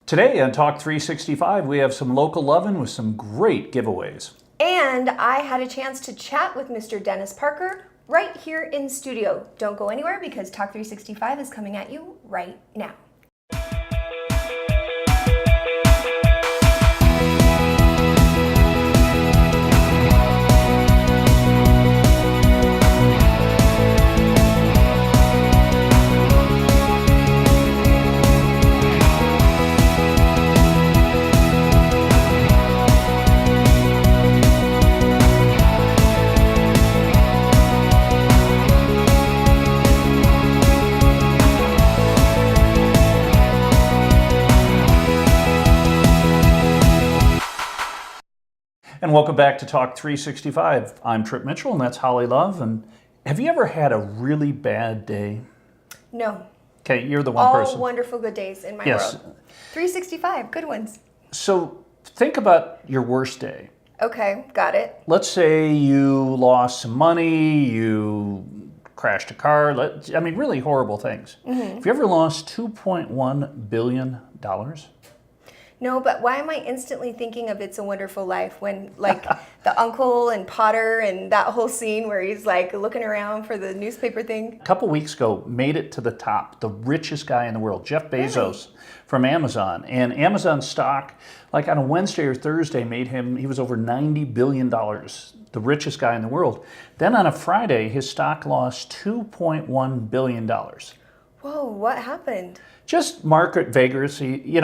Today on Talk 365, we have some local lovin' with some great giveaways. And I had a chance to chat with Mr. Dennis Parker right here in studio. Don't go anywhere because Talk 365 is coming at you right now. And welcome back to Talk 365. I'm Trip Mitchell and that's Holly Love. And have you ever had a really bad day? No. Okay, you're the one person. All wonderful good days in my Yes. world. 365, good ones. So think about your worst day. Okay, got it. Let's say you lost some money, you crashed a car, really horrible things. Have you ever lost $2.1 billion? No, but why am I instantly thinking of It's a Wonderful Life when, like, the uncle and Potter and that whole scene where he's, like, looking around for the newspaper thing? A couple weeks ago, made it to the top, the richest guy in the world, Jeff Bezos from Amazon. And Amazon stock, like on a Wednesday or Thursday, he was over $90 billion, the richest guy in the world. Then on a Friday, his stock lost $2.1 billion. Whoa, what happened? Just market vagrancy,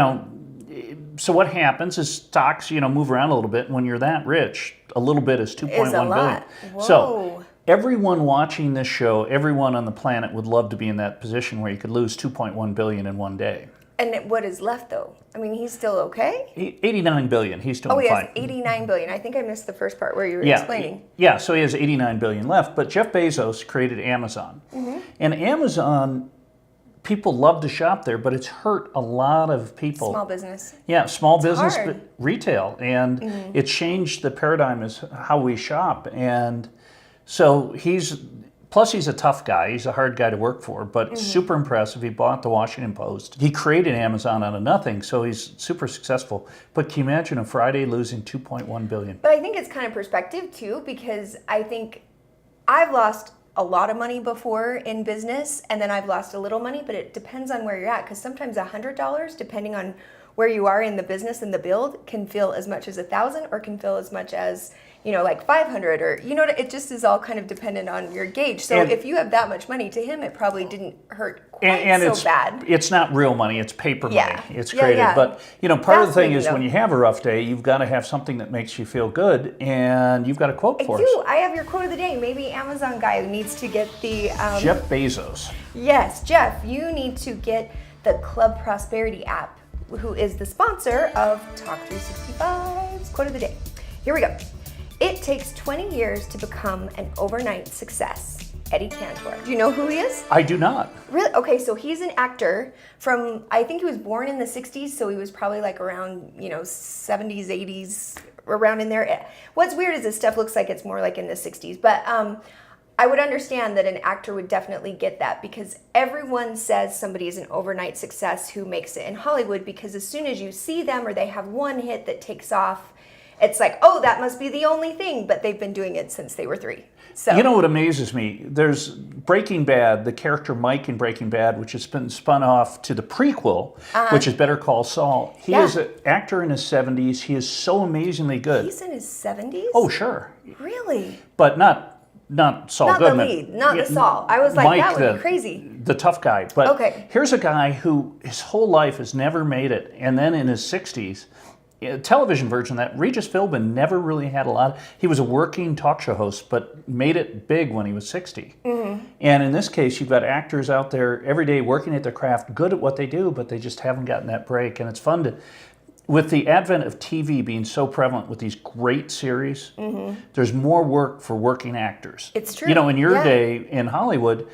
So what happens is stocks, move around a little bit. When you're that rich, a little bit is 2.1 billion. Whoa. So everyone watching this show, everyone on the planet would love to be in that position where you could lose 2.1 billion in one day. And what is left, though? I mean, he's still okay? 89 billion. He's doing fine. Oh, he fine. has 89 billion. I think I missed the first part where you were explaining. Yeah, so he has 89 billion left. But Jeff Bezos created Amazon. And Amazon, people love to shop there, but it's hurt a lot of people. Small business. Yeah, small business, hard. but retail. And it changed the paradigm as how we shop. And so he's a tough guy. He's a hard guy to work for, but super impressive. He bought the Washington Post. He created Amazon out of nothing, so he's super successful. But can you imagine a Friday losing 2.1 billion? But I think it's kind of perspective too, because I think I've lost a lot of money before in business, and then I've lost a little money, but it depends on where you're at, because sometimes $100, depending on where you are in the business and the build, can feel as much as 1,000 or can feel as much as, like 500, or, it just is all kind of dependent on your gauge. So if you have that much money, to him, it probably didn't hurt quite so bad. It's not real money, it's paper money. Yeah. It's created. Yeah. But, part of the thing is when you have a rough day, you've got to have something that makes you feel good, and you've got a quote for us. I have your quote of the day. Maybe Amazon guy needs to get the... Jeff Bezos. Yes, Jeff, you need to get the Club Prosperity app, who is the sponsor of Talk 365's quote of the day. Here we go. It takes 20 years to become an overnight success. Eddie Cantor. Do you know who he is? I do not. Really? Okay, so he's an actor from, I think he was born in the 60s, so he was probably like around, 70s, 80s, around in there. What's weird is this stuff looks like it's more like in the 60s, but I would understand that an actor would definitely get that, because everyone says somebody is an overnight success who makes it in Hollywood, because as soon as you see them or they have one hit that takes off, it's like, oh, that must be the only thing, but they've been doing it since they were 3. So you know what amazes me? There's Breaking Bad, the character Mike in Breaking Bad, which has been spun off to the prequel, which is Better Call Saul. He is an actor in his 70s. He is so amazingly good. He's in his 70s? Oh, sure. Really? But not Saul Goodman. Not the lead, not the Saul. I was like, Mike, that would be crazy. The tough guy. But here's a guy who his whole life has never made it, and then in his 60s, a television version of that, Regis Philbin never really had a lot. He was a working talk show host, but made it big when he was 60. And in this case, you've got actors out there every day working at their craft, good at what they do, but they just haven't gotten that break. And it's fun to, with the advent of TV being so prevalent with these great series, there's more work for working actors. It's true. In your day in Hollywood,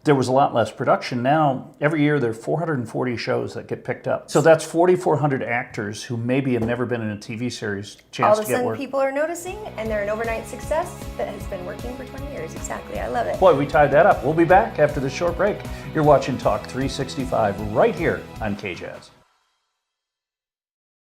there was a lot less production. Now, every year there are 440 shows that get picked up. So that's 4,400 actors who maybe have never been in a TV series chance to get work. All of a sudden people are noticing, and they're an overnight success that has been working for 20 years. Exactly, I love it. Boy, we tied that up. We'll be back after this short break. You're watching Talk 365 right here on KJazz.